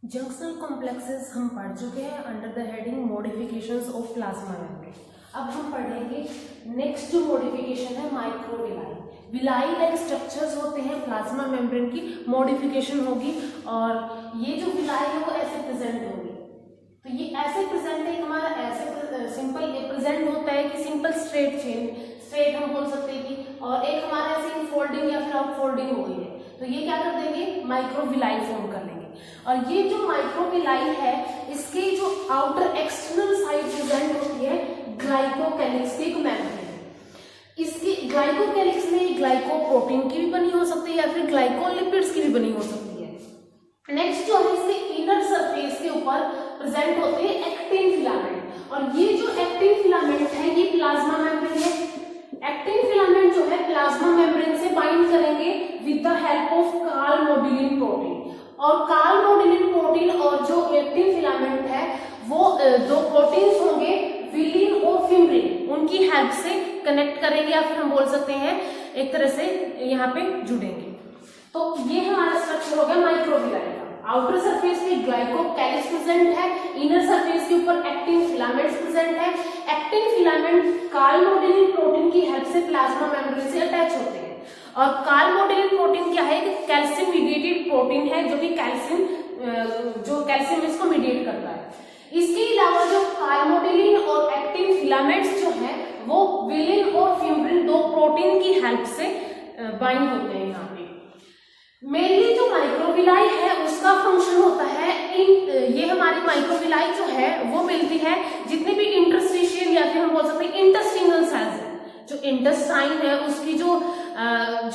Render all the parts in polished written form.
Junctional complexes हम पढ़ चुके हैं under the heading modifications of plasma membrane. अब हम पढ़ेंगे नेक्स्ट जो मॉडिफिकेशन है माइक्रोविलाई। विलाई लाइक स्ट्रक्चर्स होते हैं प्लाज्मा मेम्ब्रेन की मॉडिफिकेशन होगी और ये जो विलाई है वो ऐसे प्रेजेंट होगी। तो ये ऐसे प्रेजेंट है, हमारा ऐसे सिंपल प्रेजेंट होता है कि सिंपल स्ट्रेट चेन, स्ट्रेट हम बोल सकते हैं कि, और एक हमारा ऐसे इनफोल्डिंग या फिर आउटफोल्डिंग हो गई है तो ये क्या कर देंगे माइक्रोविलाई फॉर्म कर लेंगे। और ये जो माइक्रोविलाई है इसके जो आउटर एक्सटर्नल साइड प्रेजेंट होती है ग्लाइकोकैलिक्स की मेम्ब्रेन। इसकी ग्लाइकोकैलिक्स में ग्लाइकोप्रोटीन की भी बनी हो सकती है या फिर ग्लाइकोलिपिड्स की भी बनी हो सकती है। नेक्स्ट जो है इसके इनर सरफेस के ऊपर प्रेजेंट होते हैं एक्टिन फिलामेंट, और ये जो एक्टिन फिलामेंट है ये प्लाज्मा मेम्ब्रेन है। एक्टिन फिलामेंट जो है प्लाज्मा मेम्ब्रेन से बाइंड करेंगे with the help of calmodulin protein, और कार्बोमोडिलिन प्रोटीन और जो एक्टिन फिलामेंट है वो दो प्रोटीन्स होंगे विलिन और फिम्ब्रिन, उनकी हेल्प से कनेक्ट करेंगे या फिर हम बोल सकते हैं एक तरह से यहाँ पे जुड़ेंगे। तो ये हमारा स्ट्रक्चर हो गया माइक्रोविलाई का। आउटर सरफेस पे ग्लाइकोकैलिक्स प्रेजेंट है, इनर सरफेस के ऊपर एक्टिन फिलामेंट्स प्रेजेंट है। एक्टिन फिलामेंट कार्बोमोडिलिन प्रोटीन की हेल्प से प्लाज्मा मेम्ब्रेन से अटैच होते हैं, और कार्बोमोडिलिन प्रोटीन क्या है, कैल्शियम मीडिएटेड प्रोटीन है जो कि कैल्शियम इसको मीडिएट करता है। इसके अलावा जो कार्बोमोडिलिन और एक्टिन फिलामेंट्स जो है वो विलिन और फिम्ब्रिन दो प्रोटीन की हेल्प से बाइंड होते हैं। यहाँ पे मेनली जो माइक्रोविलाई है उसका फंक्शन होता है ये हमारी माइक्रोविलाई जो है वो मिलती है जितने भी इंटरस्टिशियल या फिर हम बोल सकते हैं इंटेस्टिनल सेल्स है, जो इंटेस्टाइन है उसकी जो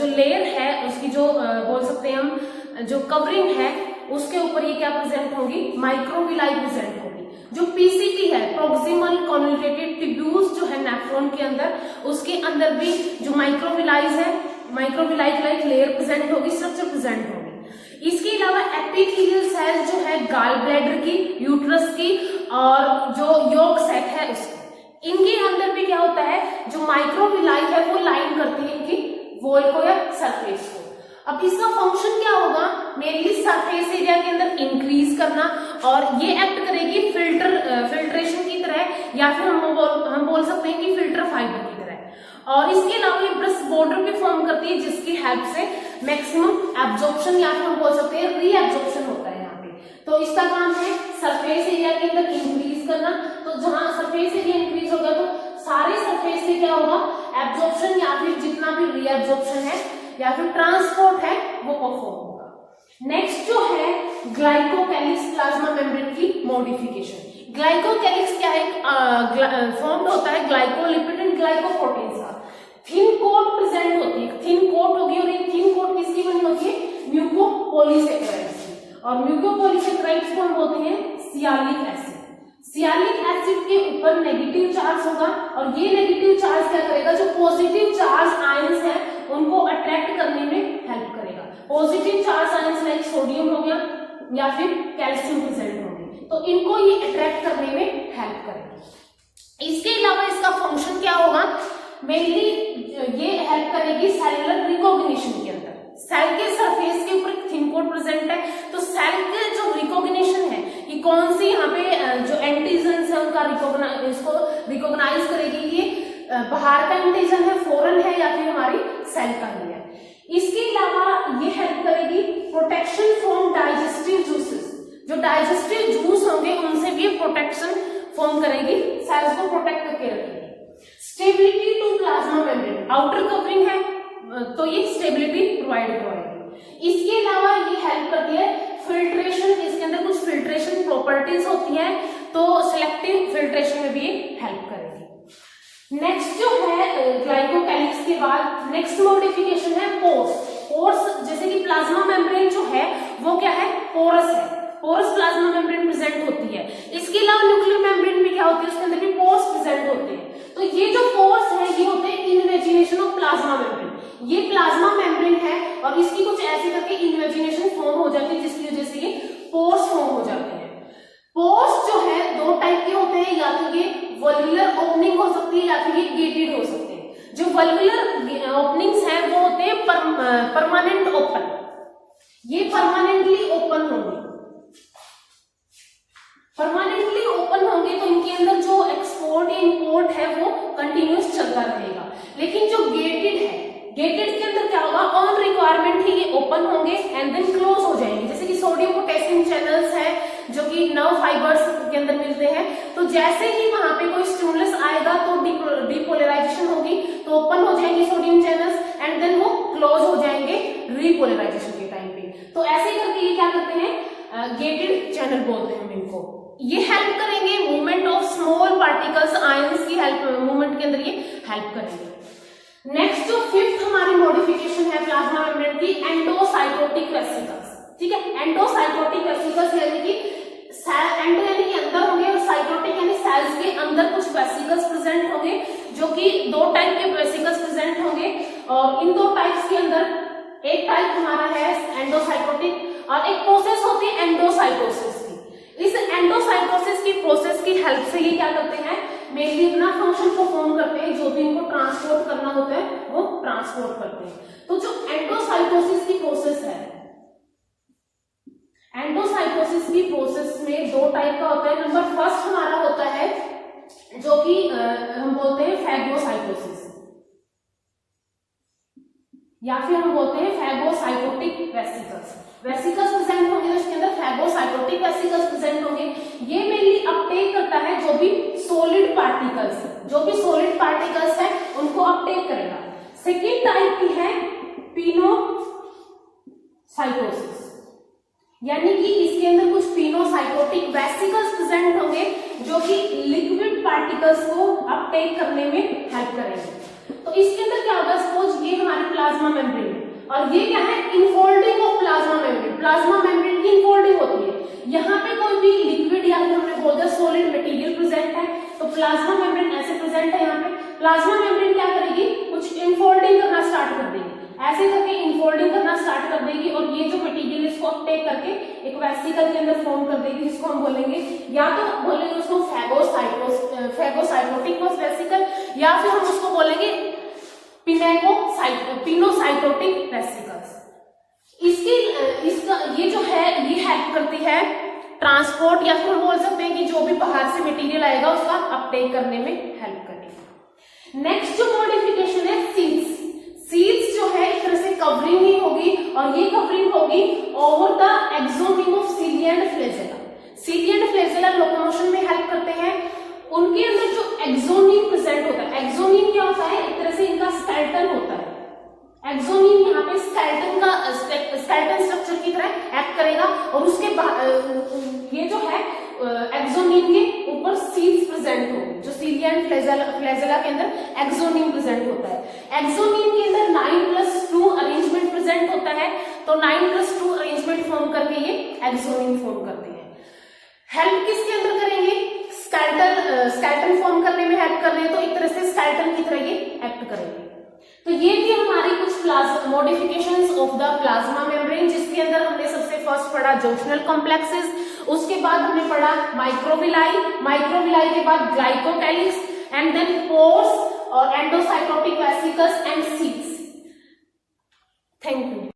लेयर है उसकी जो बोल सकते हैं हम जो कवरिंग है उसके ऊपर ये क्या प्रेजेंट होगी माइक्रोविलाई प्रेजेंट होगी। जो पीसीटी है प्रोक्सिमल कॉन्वोल्यूटेड ट्यूब्यूल्स जो है नेफ्रॉन के अंदर, उसके अंदर भी जो माइक्रोविलाईज है माइक्रोविलाई लाइक लेयर प्रेजेंट होगी, स्ट्रक्चर प्रेजेंट होगी। इसके अलावा एपिथेलियल सेल्स जो है गॉल ब्लैडर की, यूट्रस की और जो यॉर्क सैक है उसकी, इनके अंदर भी क्या होता है जो माइक्रोविलाई है वो लाइन करती है इनकी वॉल को या सरफेस को। अब इसका फंक्शन क्या होगा, मेनली सरफेस एरिया के अंदर इंक्रीज करना, और ये एक्ट करेगी फिल्ट्रेशन की तरह या फिर हम बोल सकते हैं कि फिल्टर फाइबर की तरह। और इसके अलावा ये ब्रेस्ट बॉर्डर भी फॉर्म करती है जिसकी हेल्प से मैक्सिमम एब्जॉर्प्शन या फिर हम बोल सकते हैं रीएब्जॉर्प्शन होता है यहाँ पे। तो इसका काम है सरफेस एरिया के अंदर इंक्रीज करना। तो जहां सरफेस एरिया इंक्रीज होगा तो सारे सरफेस से क्या होगा एब्जॉर्प्शन या फिर जितना भी रीएब्जॉर्प्शन है या फिर ट्रांसपोर्ट है वो परफॉर्म होगा। नेक्स्ट जो है ग्लाइकोकैलिक्स प्लाज्मा मेम्ब्रेन की मॉडिफिकेशन। ग्लाइकोकैलिक्स क्या है, फॉर्म्ड होता है ग्लाइकोलिपिड एंड ग्लाइकोप्रोटीन्स का। थिन कोट प्रेजेंट होती है, थिन कोट होगी, और ये थिन कोट किसकी बनी होती है म्यूकोपॉलीसेकेराइड्स की, और म्यूकोपॉलीसेकेराइड्स को हम बोलते हैं सियालिक एसिड। सियालिक एसिड के ऊपर नेगेटिव चार्ज होगा, और ये नेगेटिव चार्ज क्या करेगा जो पॉजिटिव चार्ज आयंस है उनको अट्रैक्ट करने में हेल्प करेगा। Positive charge ions like sodium हो गया या फिर कैल्शियम प्रेजेंट होंगे तो इनको ये अट्रैक्ट करने में हेल्प करेगी। इसके अलावा इसका फंक्शन क्या होगा, मेनली ये हेल्प करेगी सेलुलर रिकॉग्निशन के अंदर। सेल के सरफेस के ऊपर थिन कोट प्रेजेंट है तो सेल के जो रिकॉग्निशन है कि कौन सी यहाँ पे जो एंटीजन्स है उनका इसको रिकॉग्नाइज करेगी कि बाहर का एंटीजन है, फॉरेन है या फिर हमारी सेल का ही है। इसके अलावा ये हेल्प करेगी प्रोटेक्शन फ्रॉम डाइजेस्टिव जूसेस, जो डाइजेस्टिव जूस होंगे उनसे भी प्रोटेक्शन फॉर्म करेगी, सेल्स को प्रोटेक्ट करके रखेगी। Stability to plasma membrane, outer covering है तो ये स्टेबिलिटी प्रोवाइड करेगी। इसके अलावा ये हेल्प करती है फिल्ट्रेशन, इसके अंदर कुछ फिल्ट्रेशन प्रॉपर्टीज होती है तो सिलेक्टिव फिल्ट्रेशन में भी ये हेल्प करेगी। नेक्स्ट जो है ग्लाइकोकैलिक्स के बाद नेक्स्ट मॉडिफिकेशन है पोर्स। पोर्स जैसे कि प्लाज्मा मेम्ब्रेन जो है वो क्या है पोरस है, पोरस प्लाज्मा मेम्ब्रेन प्रेजेंट होती है। इसके अलावा न्यूक्लियर मेम्ब्रेन भी क्या होती है उसके अंदर भी पोर्स प्रेजेंट होते हैं। तो ये जो पोर्स है ये होते हैं इन्वेजिनेशन ऑफ प्लाज्मा मेम्ब्रेन। ये प्लाज्मा मेम्ब्रेन है और इसकी कुछ ऐसे करके इन्वेजिनेशन फॉर्म हो जाती है जिसकी वजह से ये पोर्स फॉर्म हो जाते हैं। पोर्स जो है दो टाइप के होते हैं, या तो ये वल्वुलर ओपनिंग हो सकती है या फिर ये गेटेड हो सकते हैं। जो वल्वुलर ओपनिंग्स हैं वो होते हैं परमानेंट ओपन, ये परमानेंटली ओपन होंगे। परमानेंटली ओपन होंगे तो इनके अंदर जो एक्सपोर्ट या इंपोर्ट है वो कंटिन्यूस चलता रहेगा। लेकिन जो गेटेड है, गेटेड के अंदर क्या होगा, ऑन रिक्वायरमेंट ही ये ओपन होंगे एंड देन क्लोज हो जाएंगे। जैसे कि सोडियम पोटेशियम चैनल्स है जो कि नर्व फाइबर्स के अंदर मिलते हैं, तो जैसे ही वहां पे कोई स्टिमुलस आएगा तो डिपोलराइजेशन होगी, तो ओपन हो जाएंगे सोडियम चैनल्स एंड देन वो क्लोज हो जाएंगे रीपोलराइजेशन के टाइम पे। तो ऐसे करके ये क्या करते हैं, गेटेड चैनल बोलते हैं हम इनको। ये हेल्प करेंगे movement of small particles, ions की हेल्प मूवमेंट के अंदर ये हेल्प करेंगे। नेक्स्ट जो फिफ्थ हमारी मॉडिफिकेशन है प्लाज्मा मेम्ब्रेन की, एंडोसाइटोटिक वेसिकल्स। ठीक है, एंडोसाइटोटिक वेसिकल्स यानी कि एंडो यानी कि अंदर होंगे और साइटोटिक यानी सेल्स के अंदर कुछ वेसिकल्स प्रेजेंट होंगे, जो कि दो टाइप के वेसिकल्स प्रेजेंट होंगे। और इन दो टाइप्स के अंदर एक टाइप हमारा है एंडोसाइटोटिक और एक प्रोसेस होती है एंडोसाइटोसिस की। इस एंडोसाइटोसिस की प्रोसेस की हेल्प से ये क्या करते हैं, मेनली अपना फंक्शन परफॉर्म करते हैं, जो भी इनको ट्रांसपोर्ट करना होता है वो ट्रांसपोर्ट करते हैं। तो जो एंडोसाइटोसिस की प्रोसेस है, एंडोसाइटोसिस की प्रोसेस में दो टाइप का होता है। नंबर फर्स्ट हमारा होता है जो कि हम बोलते हैं फैगोसाइटोसिस, या फिर हम बोलते हैं फैगोसाइटोटिक वेसिकल्स। वेसिकल्स प्रेजेंट होंगे तो इसके अंदर फैगोसाइटोटिक वेसिकल्स प्रेजेंट होंगे। ये मेनली अपटेक करता है जो भी सॉलिड पार्टिकल्स है उनको अपटेक करेगा। सेकेंड टाइप की है पिनोसाइटोसिस, यानी कि इसके अंदर कुछ पिनोसाइटोटिक वेसिकल्स प्रेजेंट होंगे जो कि लिक्विड पार्टिकल्स को अपटेक करने में हेल्प करेंगे। तो इसके अंदर क्या होगा, सपोज ये हमारी प्लाज्मा मेम्ब्रेन और ये क्या है, infolding of plasma membrane. Plasma membrane की इनफोल्डिंग होती है, यहाँ पे कोई भी लिक्विड या फिर हमने बोल दिया सॉलिड मटेरियल प्रेजेंट है, तो प्लाज्मा मेम्ब्रेन ऐसे प्रेजेंट है। यहाँ पे प्लाज्मा मेम्ब्रेन क्या करेगी, कुछ इनफोल्डिंग करना स्टार्ट कर देगी, ऐसे करके इनफोल्डिंग करना स्टार्ट कर देगी और ये जो मटेरियल इसको अपटेक करके एक वेसिकल के अंदर फॉर्म कर देगी, जिसको हम बोलेंगे या तो बोलेंगे उसको फैगोसाइटोटिक वेसिकल, या फिर हम उसको बोलेंगे पिनोसाइटोटिक वेसिकल्स। इसका ये जो है ये हेल्प करती है ट्रांसपोर्ट, या फिर हम बोल सकते हैं कि जो भी बाहर से मटेरियल आएगा उसका अपटेक करने में हेल्प करेगी। नेक्स्ट जो मॉडिफिकेशन है सील्स। सील्स जो है एक तरह से कवरिंग ही होगी और ये कवरिंग होगी over the exonym of cilia and flagella. Cilia and flagella locomotion में हेल्प करते हैं। उनके अंदर जो एक्सोनिम प्रेजेंट होता है, एक्सोनिम क्या होता है, एक तरह से इनका स्केलेटन होता है। एक्सोनिम यहाँ पे स्केलेटन स्ट्रक्चर की तरह एक्ट करेगा और उसके ये जो है एक्सोनिम के ऊपर सील्स प्रेजेंट होंगे, जो सीलिया एंड फ्लैजेला के अंदर एक्सोनिम प्रेजेंट होता है। एक्सोनिम के अंदर 9+2 अरेंजमेंट प्रेजेंट होता है, तो 9+2 अरेंजमेंट फॉर्म करके ये एक्सोनिम फॉर्म करते हैं। हेल्प किसके अंदर करेंगे, स्केलेटन फॉर्म करने में हेल्प कर रहे हैं, तो एक तरह से स्केलेटन की तरह ये एक्ट करेंगे। तो ये थी हमारी कुछ modifications of the plasma membrane, जिसके अंदर हमने सबसे फर्स्ट पढ़ा जंक्शनल कॉम्प्लेक्सेस, उसके बाद हमने पढ़ा माइक्रोविलाई के बाद ग्लाइकोकैलिक्स एंड देन पोर्स और endocytotic vesicles and seals. Thank you.